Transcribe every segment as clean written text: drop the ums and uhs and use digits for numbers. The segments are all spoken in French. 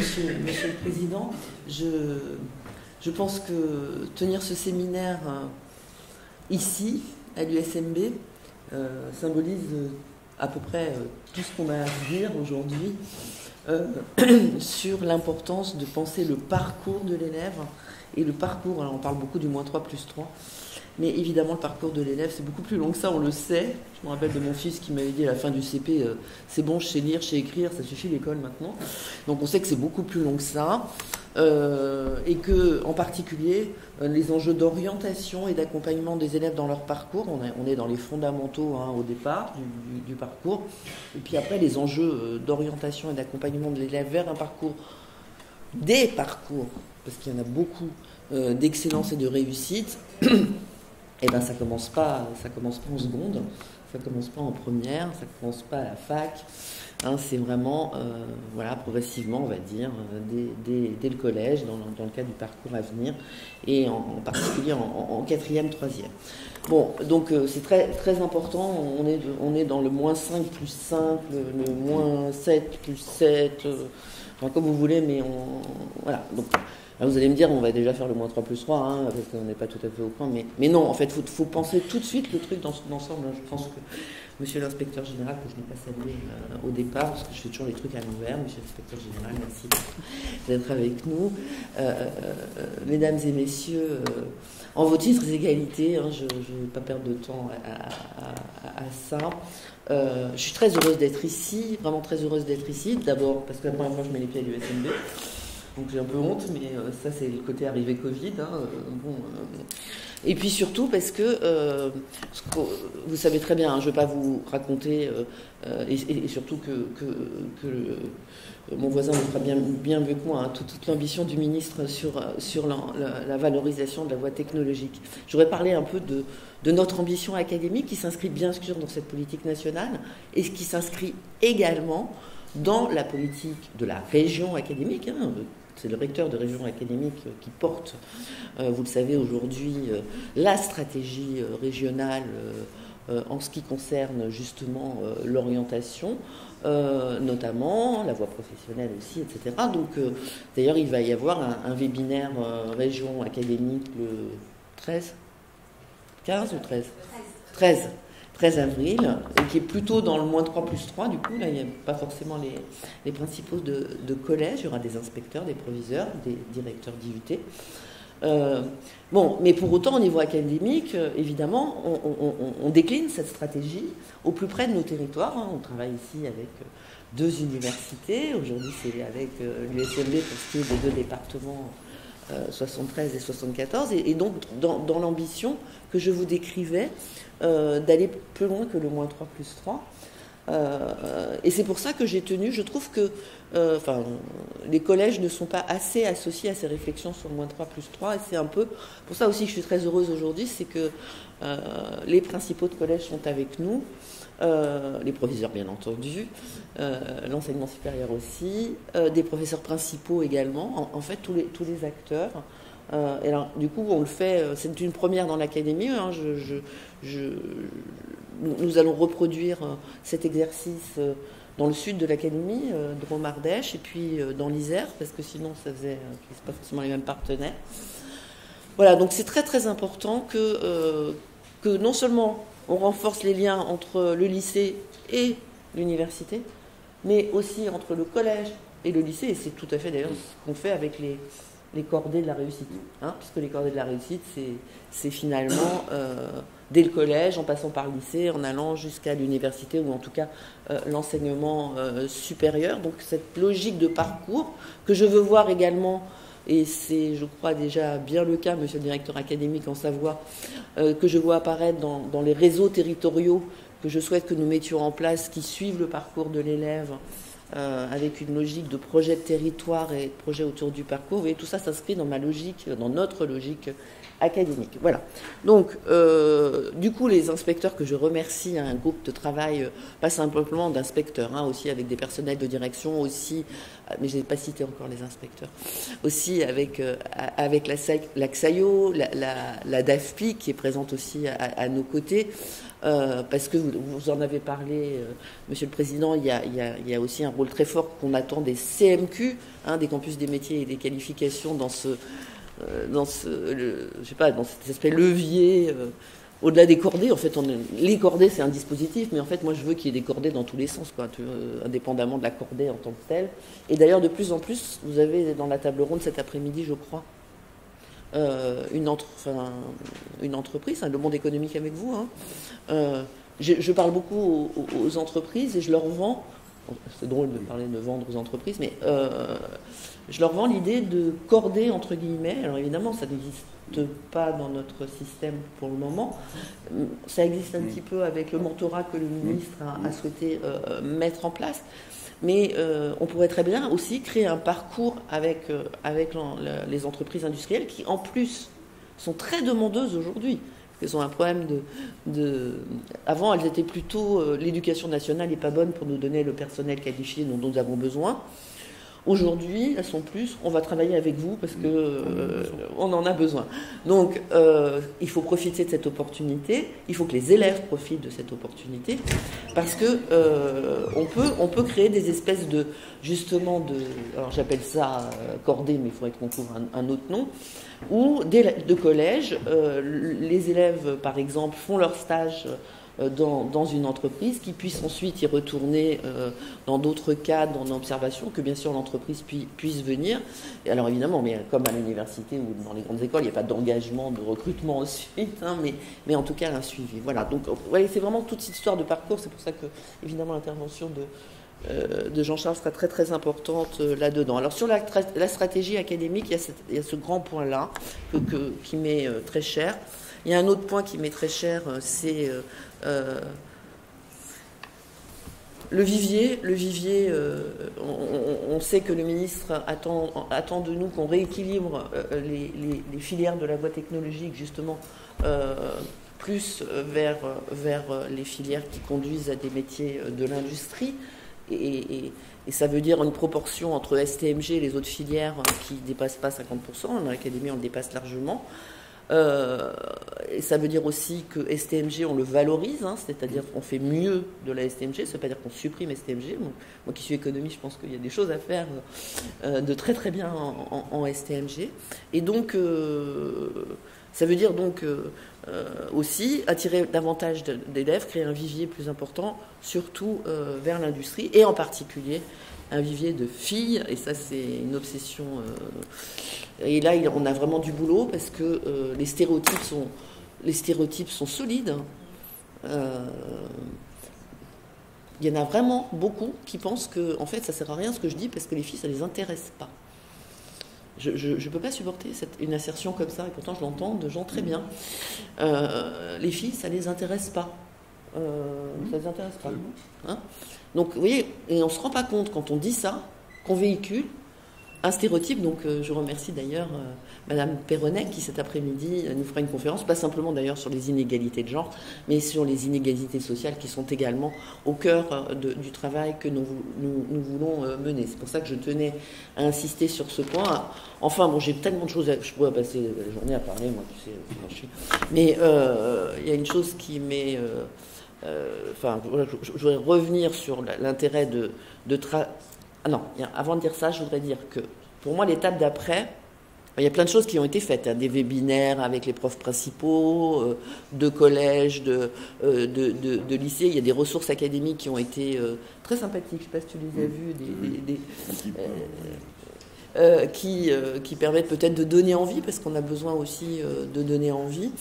Monsieur le Président. Je pense que tenir ce séminaire ici, à l'USMB, symbolise à peu près tout ce qu'on a à dire aujourd'hui sur l'importance de penser le parcours de l'élève et le parcours. Alors on parle beaucoup du -3+3, mais évidemment le parcours de l'élève c'est beaucoup plus long que ça, on le sait. Je me rappelle de mon fils qui m'avait dit à la fin du CP c'est bon, je sais lire, je sais écrire, ça suffit l'école maintenant. Donc on sait que c'est beaucoup plus long que ça, et que en particulier les enjeux d'orientation et d'accompagnement des élèves dans leur parcours, on est dans les fondamentaux au départ du parcours, et puis après les enjeux d'orientation et d'accompagnement de l'élève vers un parcours, des parcours, parce qu'il y en a beaucoup, d'excellence et de réussite. Et ben ça commence pas en seconde, ça commence pas en première, ça commence pas à la fac. C'est vraiment progressivement, on va dire, dès le collège, dans le cadre du parcours à venir, et en particulier en 4e, 3e. Bon, donc c'est très, très important, on est dans le -5+5, le -7+7, enfin, comme vous voulez, mais voilà. Donc, alors vous allez me dire, on va déjà faire le -3+3, parce qu'on n'est pas tout à fait au point, mais non, en fait, il faut penser tout de suite le truc dans son ensemble. Je pense que monsieur l'inspecteur général, que je n'ai pas salué au départ, parce que je fais toujours les trucs à l'envers, monsieur l'inspecteur général, merci d'être avec nous. Mesdames et messieurs, en vos titres égalité, je ne vais pas perdre de temps à ça. Je suis très heureuse d'être ici, vraiment très heureuse d'être ici, d'abord parce que la première fois je mets les pieds à l'USMB. Donc j'ai un peu honte, mais ça c'est le côté arrivé Covid. Et puis surtout parce que, vous savez très bien, je ne vais pas vous raconter, et surtout que mon voisin le fera bien mieux que moi, toute l'ambition du ministre sur la valorisation de la voie technologique. Je voudrais parler un peu de notre ambition académique qui s'inscrit bien sûr dans cette politique nationale et qui s'inscrit également dans la politique de la région académique. C'est le recteur de région académique qui porte, vous le savez aujourd'hui, la stratégie régionale en ce qui concerne justement l'orientation, notamment la voie professionnelle aussi, etc. Donc, d'ailleurs, il va y avoir un webinaire région académique le 13, 15 ou 13 avril, et qui est plutôt dans le -3+3, du coup, là, il n'y a pas forcément les principaux de collège, il y aura des inspecteurs, des proviseurs, des directeurs d'IUT. Mais pour autant, au niveau académique, évidemment, on décline cette stratégie au plus près de nos territoires. On travaille ici avec 2 universités, aujourd'hui c'est avec l'USMB pour ce qui est des 2 départements, 73 et 74, et donc dans l'ambition que je vous décrivais, d'aller plus loin que le -3+3. Et c'est pour ça que j'ai tenu, je trouve que les collèges ne sont pas assez associés à ces réflexions sur le -3+3, et c'est un peu pour ça aussi que je suis très heureuse aujourd'hui, c'est que les principaux de collèges sont avec nous, les proviseurs bien entendu, l'enseignement supérieur aussi, des professeurs principaux également, en fait tous les acteurs. Et alors, du coup, on le fait, c'est une première dans l'académie. Nous allons reproduire cet exercice dans le sud de l'académie, Drôme-Ardèche, et puis dans l'Isère, parce que sinon, ça faisait c'est pas forcément les mêmes partenaires. Voilà, donc c'est très très important que non seulement on renforce les liens entre le lycée et l'université, mais aussi entre le collège et le lycée, et c'est tout à fait d'ailleurs ce qu'on fait avec les cordées de la réussite, puisque les cordées de la réussite, c'est finalement dès le collège, en passant par le lycée, en allant jusqu'à l'université, ou en tout cas l'enseignement supérieur. Donc cette logique de parcours que je veux voir également, et c'est, je crois, déjà bien le cas, monsieur le directeur académique en Savoie, que je vois apparaître dans les réseaux territoriaux que je souhaite que nous mettions en place, qui suivent le parcours de l'élève, avec une logique de projet de territoire et de projet autour du parcours. Vous voyez, tout ça s'inscrit dans notre logique académique. Voilà. Donc, du coup, les inspecteurs que je remercie, un groupe de travail, pas simplement d'inspecteurs, aussi avec des personnels de direction, aussi, mais je n'ai pas cité encore les inspecteurs, aussi avec la XAIO, la DAFPI qui est présente aussi à nos côtés, parce que vous en avez parlé, Monsieur le Président, il y a aussi un rôle très fort qu'on attend des CMQ, hein, des campus des métiers et des qualifications dans je sais pas, dans cet aspect levier. Au-delà des cordées, en fait, les cordées, c'est un dispositif, mais en fait, moi, je veux qu'il y ait des cordées dans tous les sens, quoi, indépendamment de la cordée en tant que telle. Et d'ailleurs, de plus en plus, vous avez dans la table ronde cet après-midi, je crois, une entreprise, hein, le monde économique avec vous. Hein. Je parle beaucoup aux entreprises et je leur vends, c'est drôle de vendre aux entreprises, mais je leur vends l'idée de corder, entre guillemets. Alors évidemment, ça n'existe pas dans notre système pour le moment. Ça existe un petit peu avec le mentorat que le ministre a souhaité mettre en place. Mais on pourrait très bien aussi créer un parcours avec les entreprises industrielles qui, en plus, sont très demandeuses aujourd'hui. Elles ont un problème Avant, elles étaient plutôt... l'éducation nationale n'est pas bonne pour nous donner le personnel qualifié dont nous avons besoin. Aujourd'hui, elles sont plus, on va travailler avec vous parce que on en a besoin. Donc, il faut profiter de cette opportunité. Il faut que les élèves profitent de cette opportunité parce que on peut créer des espèces alors j'appelle ça cordée, mais il faudrait qu'on trouve un autre nom. Où de collège, les élèves, par exemple, font leur stage dans une entreprise, qui puisse ensuite y retourner dans d'autres cadres, en observation, que bien sûr l'entreprise puisse venir. Et alors évidemment, mais comme à l'université ou dans les grandes écoles, il n'y a pas d'engagement, de recrutement ensuite, hein, mais en tout cas un suivi. Voilà, donc c'est vraiment toute cette histoire de parcours. C'est pour ça que, évidemment, l'intervention de Jean-Charles sera très très importante là-dedans. Alors sur la stratégie académique, il y a ce grand point-là qui m'est très cher. Il y a un autre point qui m'est très cher, c'est le vivier. On sait que le ministre attend de nous qu'on rééquilibre les filières de la voie technologique, justement, plus vers les filières qui conduisent à des métiers de l'industrie. Et ça veut dire une proportion entre STMG et les autres filières qui ne dépassent pas 50%. Dans l'académie, on le dépasse largement. Et ça veut dire aussi que STMG, on le valorise, hein, c'est-à-dire qu'on fait mieux de la STMG. Ça ne veut pas dire qu'on supprime STMG. Moi qui suis économiste, je pense qu'il y a des choses à faire de très très bien en STMG. Et donc, ça veut dire donc aussi attirer davantage d'élèves, créer un vivier plus important, surtout vers l'industrie, et en particulier un vivier de filles, et ça c'est une obsession. Et là, on a vraiment du boulot parce que les stéréotypes sont solides. Il y en a vraiment beaucoup qui pensent que, en fait, ça sert à rien ce que je dis parce que les filles, ça les intéresse pas. Je ne peux pas supporter une assertion comme ça, et pourtant je l'entends de gens très bien. Les filles, ça les intéresse pas. Ça les intéresse pas. Hein, donc, vous voyez, et on ne se rend pas compte quand on dit ça, qu'on véhicule un stéréotype. Donc, je remercie d'ailleurs Madame Perronnet qui cet après-midi nous fera une conférence, pas simplement d'ailleurs sur les inégalités de genre, mais sur les inégalités sociales qui sont également au cœur du travail que nous voulons mener. C'est pour ça que je tenais à insister sur ce point. Enfin, bon, j'ai tellement de choses, je pourrais passer la journée à parler, moi, tu sais, comment je suis. Mais il y a une chose qui m'est... je voudrais revenir sur l'intérêt non, avant de dire ça, je voudrais dire que pour moi, l'étape d'après, il y a plein de choses qui ont été faites, hein, des webinaires avec les profs principaux, de collèges, de lycées. Il y a des ressources académiques qui ont été très sympathiques. Je ne sais pas si tu les as vues, qui permettent peut-être de donner envie, parce qu'on a besoin aussi de donner envie.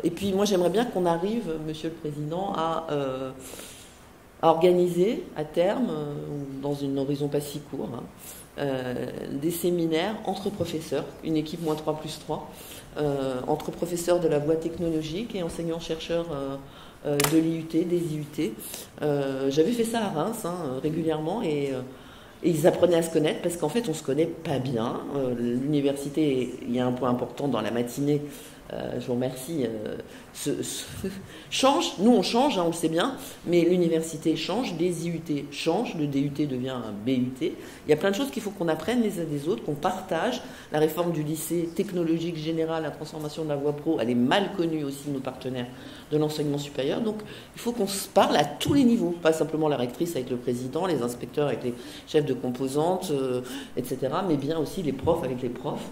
Et puis moi, j'aimerais bien qu'on arrive, Monsieur le Président, à organiser à terme, dans un horizon pas si court, des séminaires entre professeurs, une équipe -3+3, entre professeurs de la voie technologique et enseignants-chercheurs de l'IUT, des IUT. J'avais fait ça à Reims, régulièrement, et ils apprenaient à se connaître parce qu'en fait on ne se connaît pas bien. L'université, il y a un point important dans la matinée, je vous remercie, change. Nous, on change, hein, on le sait bien, mais l'université change, les IUT changent, le DUT devient un BUT. Il y a plein de choses qu'il faut qu'on apprenne les uns des autres, qu'on partage. La réforme du lycée technologique général, la transformation de la voie pro, elle est mal connue aussi de nos partenaires de l'enseignement supérieur. Donc, il faut qu'on se parle à tous les niveaux, pas simplement la rectrice avec le président, les inspecteurs avec les chefs de composantes, etc., mais bien aussi les profs avec les profs.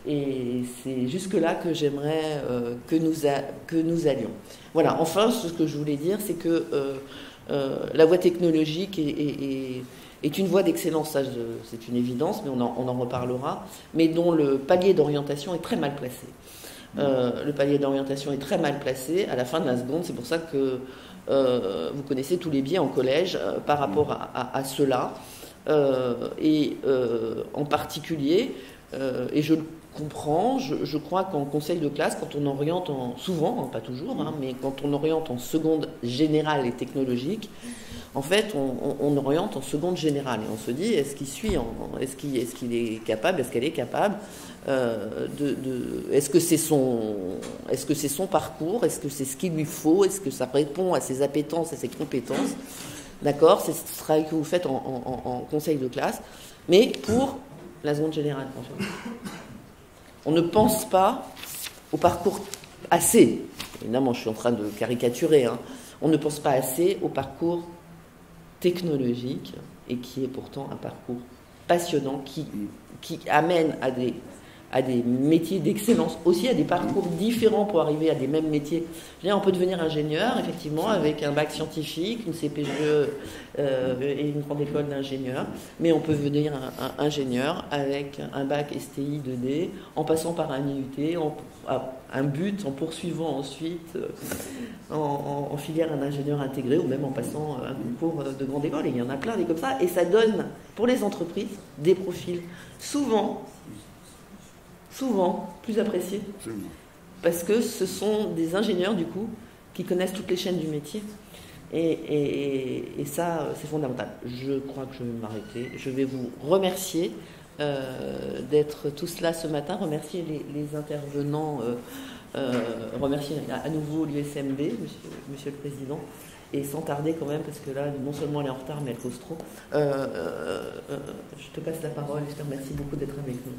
Et c'est jusque-là que j'aimerais que nous allions. Voilà, enfin, ce que je voulais dire, c'est que la voie technologique est une voie d'excellence, c'est une évidence, mais on en reparlera, mais dont le palier d'orientation est très mal placé. Le palier d'orientation est très mal placé à la fin de la seconde, c'est pour ça que vous connaissez tous les biais en collège par rapport à cela, et en particulier, et je le comprends, je crois qu'en conseil de classe, quand on oriente souvent, hein, pas toujours, hein, mais quand on oriente en seconde générale et technologique, en fait, on oriente en seconde générale et on se dit, est-ce qu'il est capable, est-ce qu'elle est capable est-ce que c'est son parcours, est-ce que c'est ce qu'il lui faut, est-ce que ça répond à ses appétences, à ses compétences, d'accord, c'est ce travail que vous faites en conseil de classe, mais pour la seconde générale, en fait. On ne pense pas au parcours assez, évidemment je suis en train de caricaturer, hein, on ne pense pas assez au parcours technologique et qui est pourtant un parcours passionnant qui amène à des métiers d'excellence, aussi à des parcours différents pour arriver à des mêmes métiers. On peut devenir ingénieur, effectivement, avec un bac scientifique, une CPGE et une grande école d'ingénieur, mais on peut devenir ingénieur avec un bac STI 2D, en passant par un IUT, un but, en poursuivant ensuite en filière un ingénieur intégré, ou même en passant un concours de grande école. Et il y en a plein des comme ça, et ça donne pour les entreprises des profils souvent plus appréciés, parce que ce sont des ingénieurs du coup qui connaissent toutes les chaînes du métier, et ça c'est fondamental. Je crois que je vais m'arrêter. Je vais vous remercier d'être tous là ce matin, remercier les intervenants, remercier à nouveau l'USMB, monsieur le Président, et sans tarder quand même, parce que là, non seulement elle est en retard, mais elle cause trop. Je te passe la parole et je te remercie beaucoup d'être avec nous.